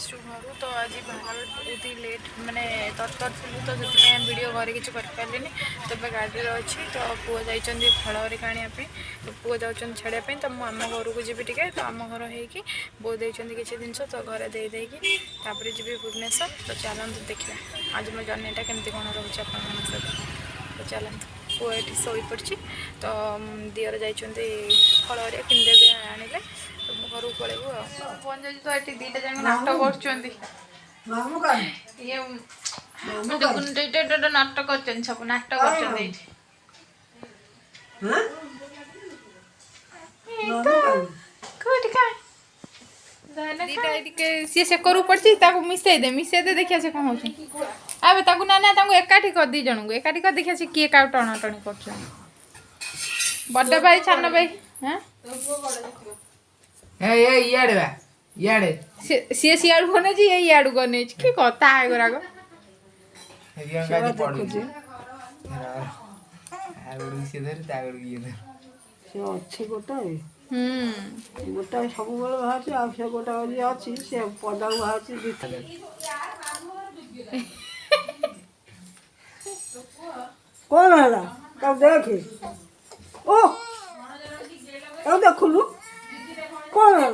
आसु घर तो आज बाहर बहुत ही लेट माने तरतर थी तो से वीडियो घरे किसी करें तो गाड़ी अच्छी तो पुआ जाइए फल हरिका आने तो पुआ जाऊँ छाड़ापी तो मुझे आम घर को जी टे तो आम घर हो बो देती किसी जिन तो घरे देदेकि जी भुवनेश्वर तो चलते देखा आज मो जर्नीटा केमती कौन रोचे आप तो चलते पुआ ये शोई पड़ी तो दियर जाइए फल हरिया किनदेवी आने तो घर को पलैबू फोन जाइए तो ये दीटा जाक नाटक कर नाटक कर सब नाटक सी से करू पड़ी मिसई दे देखिए से कौन हो अब ना ना एकाठी कर दी जन को एकाठी कर देखिए किए का टणा टणी कर बड़ भाई सान भाई सी सियाड़ बने ये इाड़ गने कि कथा है गुराक गोटा सब बाहर से गोटा अच्छी से पदा बाहर कौन है तब देखे ओ तब देखुलु कौन है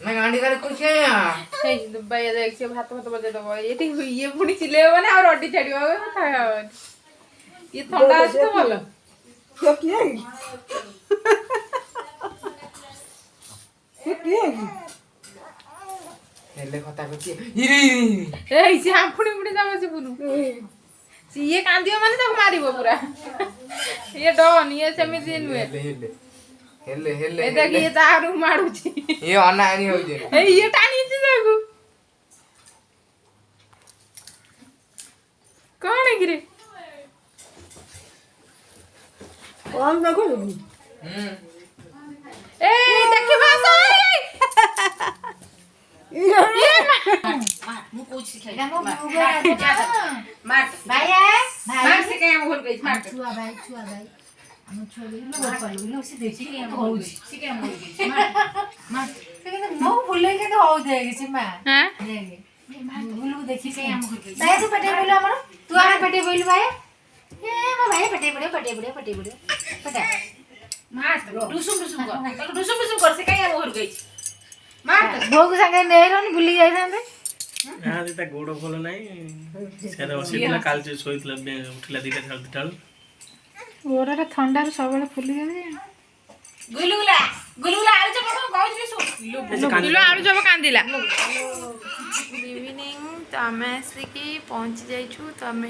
मैं गाड़ी करे कुछ है भैया देख से भात भात बजे दबो ये पुणी चिल्लेबो ना और अड्डी छाड़िबो ये ठंडा আছে তো ভালো ये किए ये किए हेले कथा कुछ ए से पुणी पुणी जाबो से पुनु ये कांदियो माने ताको मारिबो पूरा ये डन ये सेमिति नुए हेले हेले ए देख ये तारू मारुची ये अनानी हो जे ए ये टानी छी देखो कौन है गिरे कौन देखो ए देख भाषा ये मु कुछ सिखाई मार भाई मार से के हम भूल गई मार छुआ भाई हम छुआ लो पल्लू लो से देखि के हम हो से के हम हो गई मार से के नो भूले के तो हो जाएगी से मां हां देखे भूलू देखि के हम हो गई भाई तू पटे बोलो हमर तू आ पटे बोल भाई ए मां भाई पटे बड़े पटा मार डुसुम कर से के हम हो गई मार भोग संगे नेहरन भूली जाई रहंदे हां देता गोडो खोल नाही सेदा बसितला काल जे सोइतला उठला दिटा छालती टाळ गोराटा ठंडा रे सबले फुली जाय गुलुला आलू चप गाउज के सो गुलुला आलू चप कांदिला इवनिंग तो आम आसिकी पहुँची जाइछु तो आम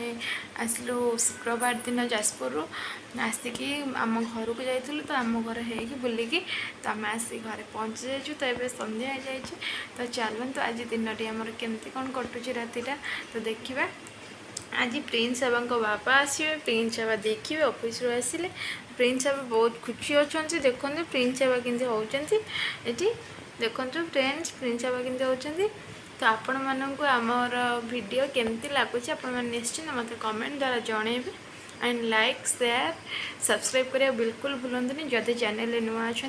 आसलु शुक्रवार दिन जाजपुर आसिकी आम घर को जाइलु तो आम घर होगी बुलिकी तो आम आसिक घरे पहुँची जाइछु तो ये संध्या हो जाइए तो चलतु आज दिन टी आमर केमती कौन कटुची रातिटा तो देखा आज प्रिंस बाबा को बापा आसवे प्रिंस बाबा देखिए ऑफिस रू आसिले प्रिंस बाबा बहुत खुशी अच्छा देखो प्रिंस बाबा केमती होती ये देखो फ्रेंड्स प्रिंस बाबा केमती होती तो आपण मानक आमर वीडियो केमती लगुच आप निश्चित मत कमेंट द्वारा जनइबे एंड लाइक शेयर सब्सक्राइब करिया बिल्कुल भूलंतुनि जदि चैनल नुआ अच्छा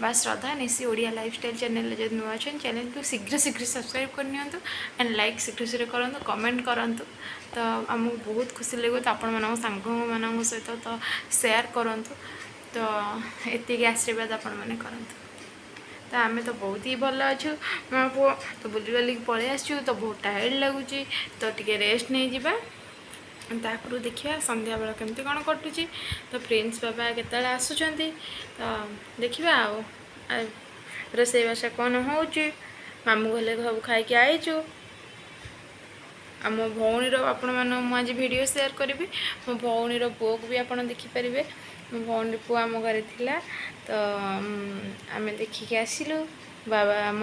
बा श्रद्धा निशी ओडिया लाइफस्टाइल चैनल जब नुआ अच्छा चैनल को शीघ्र सब्सक्राइब करनी एंड लाइक शीघ्र करूँ कमेंट करूँ तो आमको बहुत खुशी लगे तो आपण मान सांग मान सहित तो शेयर करूँ तो एति आशीर्वाद आपण मैंने करूँ तो आम तो बहुत ही भल अच्छु माँ पुओ तो बुली बाली पलि आसु तो बहुत टायर्ड लगुच तो टी रेस्ट नहीं जावा तापर देखिए संध्या बेला केमती कौन कटुची तो प्रिंस बाबा केतले आसुचंती तो देखिए आ रोसईबास कौन हो मामू गले सब खाई आईचु आम भौणी आपण आज वीडियो शेयर करी मो भौणी पुओ को भी आप देखिपारे मो भौणी पुओ आम घर थिला तो आम देखिक आसिलु बाबा आम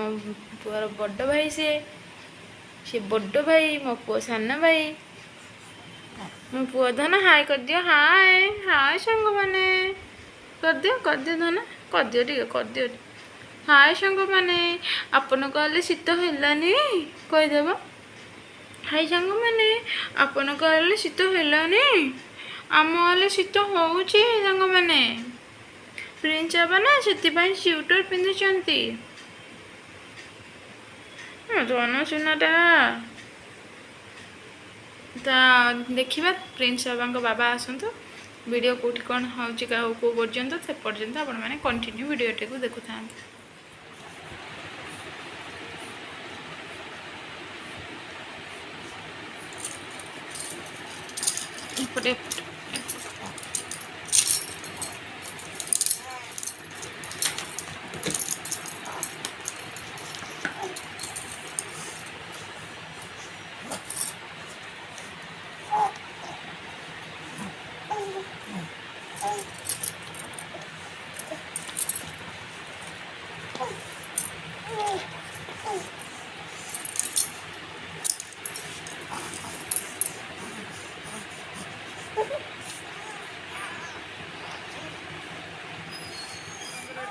पुअर बड़ भाई सी बड़ भाई मो पुओ सान भाई मो पुओ धन हाय कर दियो हाय हाय सांग माने कर दियो धन कर दियो हाय सांग माने आपन कहले शीत हेलानी कहीदेव हाय सांग माने आपन कहले शीत हेलानी आम हेले शीत होउची सांग माने प्रिंस बाबा ना से स्वेटर पिंधुंट ଧନ ଚୁନାଟା ତା ଦେଖିବା ପ୍ରିନ୍ସ ବାବାଙ୍କ ବାବା ଆସନ୍ତୁ ଭିଡ଼ିଓ କେଉଁଠି କ'ଣ ହେଉଛି କେଉଁ ପର୍ଯ୍ୟନ୍ତ ସେ ପର୍ଯ୍ୟନ୍ତ ଆପଣମାନେ କଣ୍ଟିନ୍ୟୁ ଭିଡ଼ିଓଟିକୁ ଦେଖୁଥାନ୍ତୁ। ଏପଟେ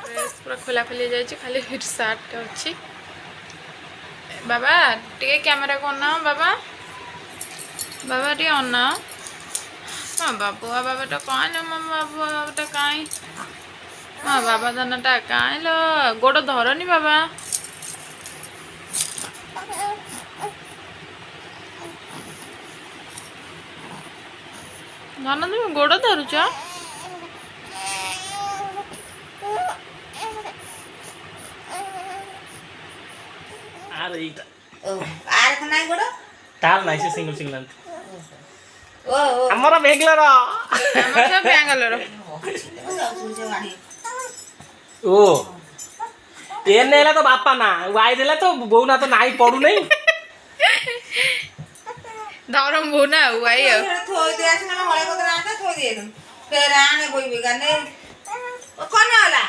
ଡ୍ରେସ୍ ପୁରା ଖୋଲାଖୋଲି ଯାଇଛି ଖାଲି ସାର୍ଟଟା ଅଛି। ବାବା ଟିକେ କ୍ୟାମେରାକୁ ଅନାଅ ବାବା ବାବା ଟିକେ ଅନାଅ ମୋ ବାବାଟା କାଇଁ ମୋ ବାବାଟା କାଇଁ ମୋ ବାବା ଦାନାଟା କାଇଁ ଲ ଗୋଡ଼ ଧରନି ବାବା ଧନ তুমি ଗୋଡ଼ ଧରୁଛ ଆର ଏଇଟା ଆର ନାଇଁ ଗୋଡ଼ ତାର ନାହିଁ ସେ ସିଙ୍ଗଲ ସିଙ୍ଗଲ ଆଣିଛି ଓ ଆମର ବେଙ୍ଗଲୋର ଆମର ସବୁ ବାଙ୍ଗାଲୋର ଓ ଏ ନେଲା ତ ବାପା ନା ୱାଇ ଦେଲା ତ ବୋଉ ନା ତ ନାଇଁ ପଡୁନାହିଁ ଧରମ ବୋଉ ନା ଆଉ ଭାଇ ଆଉ ଥୋଇ ଦେଇ ଆସିଲା ହଳେ କଥା ଥୋଇ ଦେଇନୁ ଫେର ଆଣେ ବଇବି ଗାନେ କଣ ହେଲା